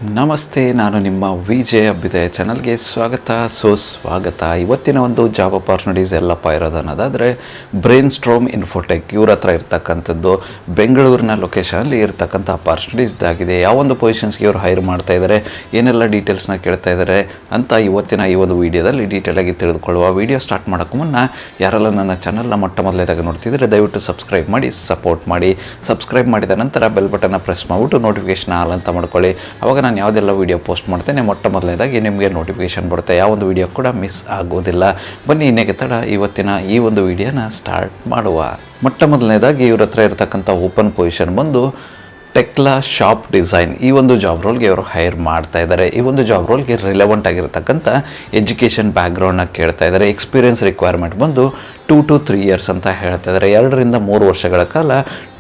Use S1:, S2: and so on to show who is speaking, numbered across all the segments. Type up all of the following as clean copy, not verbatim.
S1: ನಮಸ್ತೆ, ನಾನು ನಿಮ್ಮ ವಿಜಯ್ ಅಭ್ಯುದಯ ಚಾನಲ್ಗೆ ಸುಸ್ವಾಗತ. ಇವತ್ತಿನ ಒಂದು ಜಾಬ್ ಅಪಾರ್ಚುನಿಟೀಸ್ ಎಲ್ಲಪ್ಪ ಇರೋದು ಅನ್ನೋದಾದರೆ ಬ್ರೈನ್ ಸ್ಟ್ರೋಮ್ ಇನ್ಫೋಟೆಕ್ ಇವ್ರ ಹತ್ರ ಇರ್ತಕ್ಕಂಥದ್ದು ಬೆಂಗಳೂರಿನ ಲೊಕೇಶನಲ್ಲಿ ಇರ್ತಕ್ಕಂಥ ಅಪಾರ್ಚುನಿಟೀಸ್ ಇದಾಗಿದೆ. ಯಾವೊಂದು ಪೊಸಿಷನ್ಸ್ಗೆ ಇವರು ಹೈರ್ ಮಾಡ್ತಾ ಇದ್ದಾರೆ, ಏನೆಲ್ಲ ಡೀಟೇಲ್ಸ್ನ ಕೇಳ್ತಾ ಇದ್ದಾರೆ ಅಂತ ಇವತ್ತಿನ ಈ ಒಂದು ವಿಡಿಯೋದಲ್ಲಿ ಡೀಟೇಲಾಗಿ ತಿಳಿದುಕೊಳ್ಳುವ. ವಿಡಿಯೋ ಸ್ಟಾರ್ಟ್ ಮಾಡೋಕ್ಕೂ ಮುನ್ನ ಯಾರೆಲ್ಲ ನನ್ನ ಚಾನಲ್ನ ಮೊದಲೇದಾಗಿ ನೋಡ್ತಿದ್ರೆ ದಯವಿಟ್ಟು ಸಬ್ಸ್ಕ್ರೈಬ್ ಮಾಡಿ, ಸಪೋರ್ಟ್ ಮಾಡಿ. ಸಬ್ಸ್ಕ್ರೈಬ್ ಮಾಡಿದ ನಂತರ ಬೆಲ್ ಬಟನ್ನ ಪ್ರೆಸ್ ಮಾಡಿಬಿಟ್ಟು ನೋಟಿಫಿಕೇಶನ್ ಆಲ್ ಅಂತ ಮಾಡ್ಕೊಳ್ಳಿ. ಅವಾಗ ನಾನು ಯಾವುದೆಲ್ಲ ವೀಡಿಯೋ ಪೋಸ್ಟ್ ಮಾಡ್ತೇನೆ ಮೊದಲನೇದಾಗಿ ನಿಮಗೆ ನೋಟಿಫಿಕೇಶನ್ ಬರುತ್ತೆ, ಯಾವ ಒಂದು ವೀಡಿಯೋ ಕೂಡ ಮಿಸ್ ಆಗೋದಿಲ್ಲ. ಬನ್ನಿ ಇನ್ನೇಕೆ ತಡ, ಇವತ್ತಿನ ಈ ಒಂದು ವಿಡಿಯೋನ ಸ್ಟಾರ್ಟ್ ಮಾಡುವ. ಮೊದಲನೇದಾಗಿ ಇವ್ರ ಹತ್ರ ಇರತಕ್ಕಂಥ ಓಪನ್ ಪೊಸಿಷನ್ ಬಂದು ಟೆಕ್ಲಾ ಶಾಪ್ ಡಿಸೈನ್. ಈ ಒಂದು ಜಾಬ್ ರೋಲ್ಗೆ ಇವರು ಹೈರ್ ಮಾಡ್ತಾ ಇದ್ದಾರೆ. ಈ ಒಂದು ಜಾಬ್ ರೋಲ್ಗೆ ರಿಲೆವೆಂಟ್ ಆಗಿರತಕ್ಕಂಥ ಎಜುಕೇಷನ್ ಬ್ಯಾಕ್ಗ್ರೌಂಡ್ನ ಕೇಳ್ತಾ ಇದ್ದಾರೆ. ಎಕ್ಸ್ಪೀರಿಯನ್ಸ್ ರಿಕ್ವೈರ್ಮೆಂಟ್ ಬಂದು 2 to 3 years ಅಂತ ಹೇಳ್ತಾ ಇದ್ದಾರೆ. 2 ರಿಂದ 3 ವರ್ಷಗಳ ಕಾಲ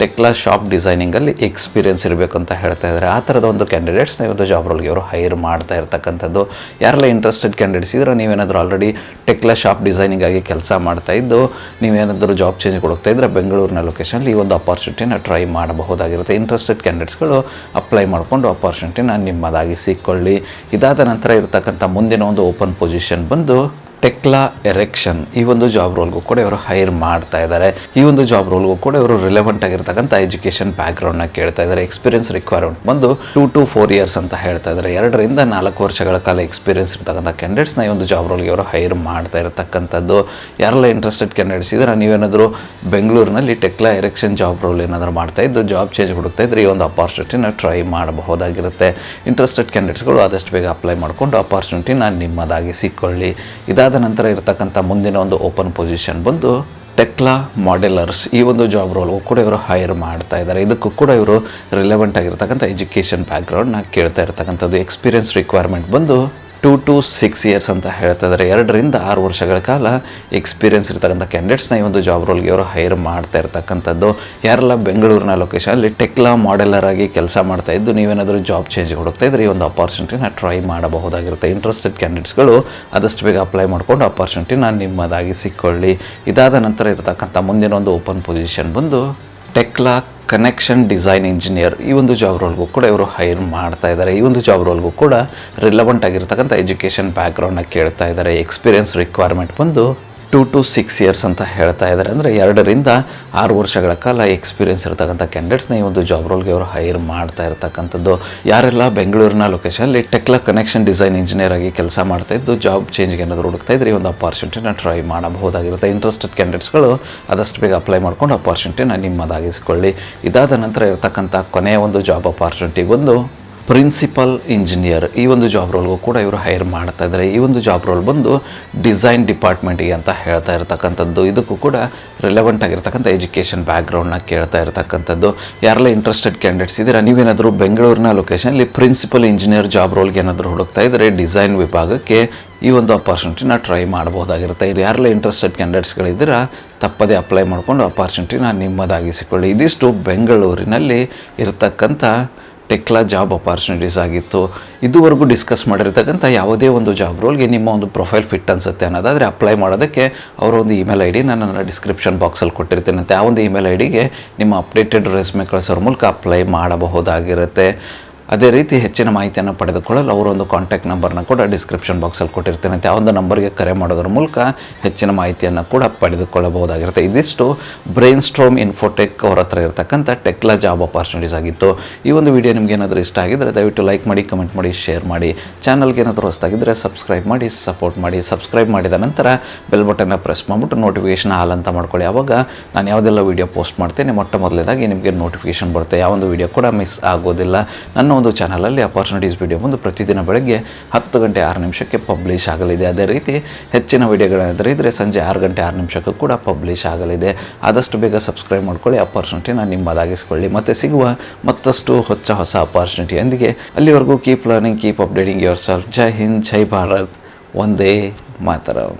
S1: ಟೆಕ್ಲಾ ಶಾಪ್ ಡಿಸೈನಿಂಗಲ್ಲಿ ಎಕ್ಸ್ಪೀರಿಯನ್ಸ್ ಇರಬೇಕು ಅಂತ ಹೇಳ್ತಾ ಇದ್ದಾರೆ. ಆ ಥರದ ಒಂದು ಕ್ಯಾಂಡಿಡೇಟ್ಸ್ನ ಈ ಒಂದು ಜಾಬ್ ರೋಲ್ಗೆ ಅವರು ಹೈರ್ ಮಾಡ್ತಾ ಇರ್ತಕ್ಕಂಥದ್ದು. ಯಾರೆಲ್ಲ ಇಂಟ್ರೆಸ್ಟೆಡ್ ಕ್ಯಾಂಡಿಡೇಟ್ಸ್ ಇದ್ರೆ, ನೀವೇನಾದರೂ ಆಲ್ರೆಡಿ ಟೆಕ್ಲಾ ಶಾಪ್ ಡಿಸೈನಿಂಗ್ ಆಗಿ ಕೆಲಸ ಮಾಡ್ತಾ ಇದ್ದು ನೀವೇನಾದರೂ ಜಾಬ್ ಚೇಂಜ್ ಕೊಡ್ತಾ ಇದ್ದರೆ ಬೆಂಗಳೂರಿನ ಲೊಕೇಶನಲ್ಲಿ ಈ ಒಂದು ಅಪಾರ್ಚುನಿಟಿನ ಟ್ರೈ ಮಾಡಬಹುದಾಗಿರುತ್ತೆ. ಇಂಟ್ರೆಸ್ಟೆಡ್ ಕ್ಯಾಂಡಿಡೇಟ್ಸ್ಗಳು ಅಪ್ಲೈ ಮಾಡಿಕೊಂಡು ಅಪಾರ್ಚುನಿಟಿನ ನಿಮ್ಮದಾಗಿ ಸಿಕ್ಕೊಳ್ಳಿ. ಇದಾದ ನಂತರ ಇರತಕ್ಕಂಥ ಮುಂದಿನ ಒಂದು ಓಪನ್ ಪೊಸಿಷನ್ ಬಂದು ಟೆಕ್ಲಾ ಎರೆಕ್ಷನ್. ಈ ಒಂದು ಜಾಬ್ ರೋಲ್ಗೂ ಕೂಡ ಇವರು ಹೈರ್ ಮಾಡ್ತಾ ಇದ್ದಾರೆ. ಈ ಒಂದು ಜಾಬ್ ರೋಲ್ಗೂ ಕೂಡ ಇವರು ರಿಲೆವೆಂಟ್ ಆಗಿರ್ತಕ್ಕಂಥ ಎಜುಕೇಷನ್ ಬ್ಯಾಕ್ಗ್ರೌಂಡ್ನ ಕೇಳ್ತಾ ಇದ್ದಾರೆ. ಎಕ್ಸ್ಪೀರಿಯನ್ಸ್ ರಿಕ್ವೈರ್ಮೆಂಟ್ ಬಂದು 2 to 4 years ಅಂತ ಹೇಳ್ತಾ ಇದ್ದಾರೆ. 2 ರಿಂದ 4 ವರ್ಷಗಳ ಕಾಲ ಎಕ್ಸ್ಪೀರಿಯನ್ಸ್ ಇರ್ತಕ್ಕಂಥ ಕ್ಯಾಂಡಿಡೇಟ್ಸ್ನ ಈ ಒಂದು ಜಾಬ್ ರೋಲ್ಗೆ ಅವರು ಹೈರ್ ಮಾಡ್ತಾ ಇರತಕ್ಕಂಥದ್ದು. ಯಾರೆಲ್ಲ ಇಂಟ್ರೆಸ್ಟೆಡ್ ಕ್ಯಾಂಡಿಡೇಟ್ಸ್ ಇದ್ದಾರೆ, ನೀವೇನಾದರೂ ಬೆಂಗಳೂರಿನಲ್ಲಿ ಟೆಕ್ಲಾ ಎರೆಕ್ಷನ್ ಜಾಬ್ ರೋಲ್ ಏನಾದರೂ ಮಾಡ್ತಾ ಇದ್ದು ಜಾಬ್ ಚೇಂಜ್ ಹುಡುಕ್ತಾ ಇದ್ರೆ ಈ ಒಂದು ಅಪಾರ್ಚುನಿಟಿನ ಟ್ರೈ ಮಾಡಬಹುದಾಗಿರುತ್ತೆ. ಇಂಟ್ರೆಸ್ಟೆಡ್ ಕ್ಯಾಂಡಿಡೇಟ್ಸ್ಗಳು ಆದಷ್ಟು ಬೇಗ ಅಪ್ಲೈ ಮಾಡಿಕೊಂಡು ಅಪಾರ್ಚುನಿಟಿನ ನಿಮ್ಮದಾಗಿ ಸಿಕ್ಕೊಳ್ಳಿ. ಇದಾದ ನಂತರ ಇರತಕ್ಕಂಥ ಮುಂದಿನ ಒಂದು ಓಪನ್ ಪೊಸಿಷನ್ ಬಂದು ಟೆಕ್ಲಾ ಮಾಡೆಲರ್ಸ್. ಈ ಒಂದು ಜಾಬ್ ರೋಲ್ಗೂ ಕೂಡ ಇವರು ಹೈರ್ ಮಾಡ್ತಾ ಇದ್ದಾರೆ. ಇದಕ್ಕೂ ಕೂಡ ಇವರು ರಿಲೆವೆಂಟ್ ಆಗಿರ್ತಕ್ಕಂಥ ಎಜುಕೇಷನ್ ಬ್ಯಾಕ್ಗ್ರೌಂಡ್ನ ಕೇಳ್ತಾ ಇರ್ತಕ್ಕಂಥದ್ದು. ಎಕ್ಸ್ಪೀರಿಯನ್ಸ್ ರಿಕ್ವೈರ್ಮೆಂಟ್ ಬಂದು 2 to 6 years ಅಂತ ಹೇಳ್ತಾ ಇದ್ದಾರೆ. 2 ರಿಂದ 6 ವರ್ಷಗಳ ಕಾಲ ಎಕ್ಸ್ಪೀರಿಯನ್ಸ್ ಇರ್ತಕ್ಕಂಥ ಕ್ಯಾಂಡಿಡೇಟ್ಸ್ನ ಈ ಒಂದು ಜಾಬ್ ರೋಲ್ಗೆ ಅವರು ಹೈರ್ ಮಾಡ್ತಾ ಇರ್ತಕ್ಕಂಥದ್ದು. ಯಾರೆಲ್ಲ ಬೆಂಗಳೂರಿನ ಲೊಕೇಶನಲ್ಲಿ ಟೆಕ್ಲಾ ಮಾಡೆಲರ್ ಆಗಿ ಕೆಲಸ ಮಾಡ್ತಾ ಇದ್ದು ನೀವೇನಾದರೂ ಜಾಬ್ ಚೇಂಜ್ ಹುಡುಕ್ತಾ ಇದ್ರೆ ಈ ಒಂದು ಅಪಾರ್ಚುನಿಟಿನ ಟ್ರೈ ಮಾಡಬಹುದಾಗಿರುತ್ತೆ. ಇಂಟ್ರೆಸ್ಟೆಡ್ ಕ್ಯಾಂಡಿಡೇಟ್ಸ್ಗಳು ಆದಷ್ಟು ಬೇಗ ಅಪ್ಲೈ ಮಾಡಿಕೊಂಡು ಅಪಾರ್ಚುನಿಟಿನ ನಿಮ್ಮದಾಗಿ ಸಿಕ್ಕೊಳ್ಳಿ. ಇದಾದ ನಂತರ ಇರತಕ್ಕಂಥ ಮುಂದಿನ ಒಂದು ಓಪನ್ ಪೊಸಿಷನ್ ಬಂದು ಟೆಕ್ಲಾ ಕನೆಕ್ಷನ್ ಡಿಸೈನ್ ಇಂಜಿನಿಯರ್. ಈ ಒಂದು ಜಾಬ್ ರೋಲ್ಗೂ ಕೂಡ ಇವರು ಹೈರ್ ಮಾಡ್ತಾ ಇದ್ದಾರೆ. ಈ ಒಂದು ಜಾಬ್ ರೋಲ್ಗೂ ಕೂಡ ರಿಲೆವೆಂಟ್ ಆಗಿರ್ತಕ್ಕಂಥ ಎಜುಕೇಷನ್ ಬ್ಯಾಕ್ಗ್ರೌಂಡ್ನ ಕೇಳ್ತಾ ಇದ್ದಾರೆ. ಎಕ್ಸ್ಪೀರಿಯನ್ಸ್ ರಿಕ್ವೈರ್ಮೆಂಟ್ ಬಂದು 2 to 6 years ಅಂತ ಹೇಳ್ತಾ ಇದ್ದಾರೆ. ಅಂದರೆ 2 ರಿಂದ 6 ವರ್ಷಗಳ ಕಾಲ ಎಕ್ಸ್ಪೀರಿಯನ್ಸ್ ಇರ್ತಕ್ಕಂಥ ಕ್ಯಾಂಡಿಡೇಟ್ಸ್ನ ಈ ಒಂದು ಜಾಬ್ ರೋಲ್ಗೆ ಅವರು ಹೈರ್ ಮಾಡ್ತಾ ಇರ್ತಕ್ಕಂಥದ್ದು. ಯಾರೆಲ್ಲ ಬೆಂಗಳೂರಿನ ಲೊಕೇಶನಲ್ಲಿ ಟೆಕ್ಲಾ ಕನೆಕ್ಷನ್ ಡಿಸೈನ್ ಇಂಜಿನಿಯರ್ ಆಗಿ ಕೆಲಸ ಮಾಡ್ತಾ ಇದ್ದು ಜಾಬ್ ಚೇಂಜ್ಗೆ ಏನಾದರೂ ಹುಡುಕ್ತಾ ಇದ್ರೆ ಈ ಒಂದು ಅಪಾರ್ಚುನಿಟಿನ ಟ್ರೈ ಮಾಡಬಹುದಾಗಿರುತ್ತೆ. ಇಂಟ್ರೆಸ್ಟೆಡ್ ಕ್ಯಾಂಡಿಡೇಟ್ಸ್ಗಳು ಆದಷ್ಟು ಬೇಗ ಅಪ್ಲೈ ಮಾಡ್ಕೊಂಡು ಅಪಾರ್ಚುನಿಟಿನ ನಿಮ್ಮದಾಗಿಸ್ಕೊಳ್ಳಿ. ಇದಾದ ನಂತರ ಇರತಕ್ಕಂಥ ಕೊನೆಯ ಒಂದು ಜಾಬ್ ಅಪಾರ್ಚುನಿಟಿ ಬಂದು ಪ್ರಿನ್ಸಿಪಲ್ ಇಂಜಿನಿಯರ್. ಈ ಒಂದು ಜಾಬ್ ರೋಲ್ಗೂ ಕೂಡ ಇವರು ಹೈರ್ ಮಾಡ್ತಾ ಇದ್ದಾರೆ. ಈ ಒಂದು ಜಾಬ್ ರೋಲ್ ಬಂದು ಡಿಸೈನ್ ಡಿಪಾರ್ಟ್ಮೆಂಟಿಗೆ ಅಂತ ಹೇಳ್ತಾ ಇರತಕ್ಕಂಥದ್ದು. ಇದಕ್ಕೂ ಕೂಡ ರಿಲೆವೆಂಟ್ ಆಗಿರ್ತಕ್ಕಂಥ ಎಜುಕೇಷನ್ ಬ್ಯಾಕ್ಗ್ರೌಂಡ್ನ ಕೇಳ್ತಾ ಇರತಕ್ಕಂಥದ್ದು. ಯಾರೆಲ್ಲ ಇಂಟ್ರೆಸ್ಟೆಡ್ ಕ್ಯಾಂಡಿಡೇಟ್ಸ್ ಇದ್ದೀರಾ, ನೀವೇನಾದರೂ ಬೆಂಗಳೂರಿನ ಲೊಕೇಶನಲ್ಲಿ ಪ್ರಿನ್ಸಿಪಲ್ ಇಂಜಿನಿಯರ್ ಜಾಬ್ ರೋಲ್ಗೆ ಏನಾದರೂ ಹುಡುಕ್ತಾ ಇದ್ದರೆ ಡಿಸೈನ್ ವಿಭಾಗಕ್ಕೆ ಈ ಒಂದು ಅಪಾರ್ಚುನಿಟಿನ ಟ್ರೈ ಮಾಡಬಹುದಾಗಿರುತ್ತೆ. ಇದು ಯಾರೆಲ್ಲ ಇಂಟ್ರೆಸ್ಟೆಡ್ ಕ್ಯಾಂಡಿಡೇಟ್ಸ್ಗಳಿದ್ದೀರಾ ತಪ್ಪದೇ ಅಪ್ಲೈ ಮಾಡಿಕೊಂಡು ಅಪಾರ್ಚುನಿಟಿನ ನಿಮ್ಮದಾಗಿಸಿಕೊಳ್ಳಿ. ಇದಿಷ್ಟು ಬೆಂಗಳೂರಿನಲ್ಲಿ ಇರತಕ್ಕಂಥ ಟೆಕ್ಲಾ ಜಾಬ್ ಅಪಾರ್ಚುನಿಟೀಸ್ ಆಗಿತ್ತು. ಇದುವರೆಗೂ ಡಿಸ್ಕಸ್ ಮಾಡಿರ್ತಕ್ಕಂಥ ಯಾವುದೇ ಒಂದು ಜಾಬ್ ರೋಲ್ಗೆ ನಿಮ್ಮ ಒಂದು ಪ್ರೊಫೈಲ್ ಫಿಟ್ ಅನಿಸುತ್ತೆ ಅನ್ನೋದಾದರೆ ಅಪ್ಲೈ ಮಾಡೋದಕ್ಕೆ ಅವರ ಒಂದು ಇಮೇಲ್ ಐ ಡಿ ನಾನು ಡಿಸ್ಕ್ರಿಪ್ಷನ್ ಬಾಕ್ಸಲ್ಲಿ ಕೊಟ್ಟಿರ್ತೀನಿ. ಆ ಒಂದು ಇಮೇಲ್ ಐ ಡಿಗೆ ನಿಮ್ಮ ಅಪ್ಡೇಟೆಡ್ ರೆಸ್ಯೂಮೆ ಕಳಿಸೋರ ಮೂಲಕ ಅಪ್ಲೈ ಮಾಡಬಹುದಾಗಿರುತ್ತೆ. ಅದೇ ರೀತಿ ಹೆಚ್ಚಿನ ಮಾಹಿತಿಯನ್ನು ಪಡೆದುಕೊಳ್ಳಲು ಅವರೊಂದು ಕಾಂಟ್ಯಾಕ್ಟ್ ನಂಬರ್ನ ಕೂಡ ಡಿಸ್ಕ್ರಿಪ್ಷನ್ ಬಾಕ್ಸಲ್ಲಿ ಕೊಟ್ಟಿರ್ತೇನೆ. ಆ ಒಂದು ನಂಬರ್ಗೆ ಕರೆ ಮಾಡೋದ್ರ ಮೂಲಕ ಹೆಚ್ಚಿನ ಮಾಹಿತಿಯನ್ನು ಕೂಡ ಪಡೆದುಕೊಳ್ಳಬಹುದಾಗಿರುತ್ತೆ. ಇದಿಷ್ಟು ಬ್ರೈನ್ ಸ್ಟ್ರೋಮ್ ಇನ್ಫೋಟೆಕ್ ಅವರ ಹತ್ರ ಇರತಕ್ಕಂಥ ಟೆಕ್ಲಾ ಜಾಬ್ ಅಪಾರ್ಚುನಿಟೀಸ್ ಆಗಿತ್ತು. ಈ ಒಂದು ವಿಡಿಯೋ ನಿಮ್ಗೆ ಏನಾದರೂ ಇಷ್ಟ ಆಗಿದ್ದರೆ ದಯವಿಟ್ಟು ಲೈಕ್ ಮಾಡಿ, ಕಮೆಂಟ್ ಮಾಡಿ, ಶೇರ್ ಮಾಡಿ. ಚಾನಲ್ಗೆ ಏನಾದರೂ ಹೊಸದಾಗಿದ್ದರೆ ಸಬ್ಸ್ಕ್ರೈಬ್ ಮಾಡಿ, ಸಪೋರ್ಟ್ ಮಾಡಿ. ಸಬ್ಸ್ಕ್ರೈಬ್ ಮಾಡಿದ ನಂತರ ಬೆಲ್ ಬಟನ್ನ ಪ್ರೆಸ್ ಮಾಡಿಬಿಟ್ಟು ನೋಟಿಫಿಕೇಷನ್ ಆಲ್ ಅಂತ ಮಾಡ್ಕೊಳ್ಳಿ. ಆವಾಗ ನಾನು ಯಾವುದೆಲ್ಲ ವೀಡಿಯೋ ಪೋಸ್ಟ್ ಮಾಡ್ತೇನೆ ಮೊದಲನೇದಾಗಿ ನಿಮಗೆ ನೋಟಿಫಿಕೇಷನ್ ಬರುತ್ತೆ. ಯಾವೊಂದು ವೀಡಿಯೋ ಕೂಡ ಮಿಸ್ ಆಗೋದಿಲ್ಲ. ನನ್ನ ಒಂದು ಚಾನಲಲ್ಲಿ ಅಪಾರ್ಚುನಿಟೀಸ್ ವಿಡಿಯೋ ಬಂದು ಪ್ರತಿದಿನ ಬೆಳಗ್ಗೆ 10 ಗಂಟೆ 6 ನಿಮಿಷಕ್ಕೆ ಪಬ್ಲಿಷ್ ಆಗಲಿದೆ. ಅದೇ ರೀತಿ ಹೆಚ್ಚಿನ ವಿಡಿಯೋಗಳೇನಾದರೂ ಇದ್ದರೆ ಸಂಜೆ 6 ಗಂಟೆ 6 ನಿಮಿಷಕ್ಕೂ ಕೂಡ ಪಬ್ಲಿಷ್ ಆಗಲಿದೆ. ಆದಷ್ಟು ಬೇಗ ಸಬ್ಸ್ಕ್ರೈಬ್ ಮಾಡ್ಕೊಳ್ಳಿ, ಅಪಾರ್ಚುನಿಟಿನ ನಿಮ್ಮದಾಗಿಸ್ಕೊಳ್ಳಿ. ಮತ್ತೆ ಸಿಗುವ ಮತ್ತಷ್ಟು ಹೊಸ ಅಪಾರ್ಚುನಿಟಿಯೊಂದಿಗೆ. ಅಲ್ಲಿವರೆಗೂ keep learning, keep updating yourself. ಜೈ ಹಿಂದ್, ಜೈ ಭಾರತ್, ವಂದೇ ಮಾತರಂ.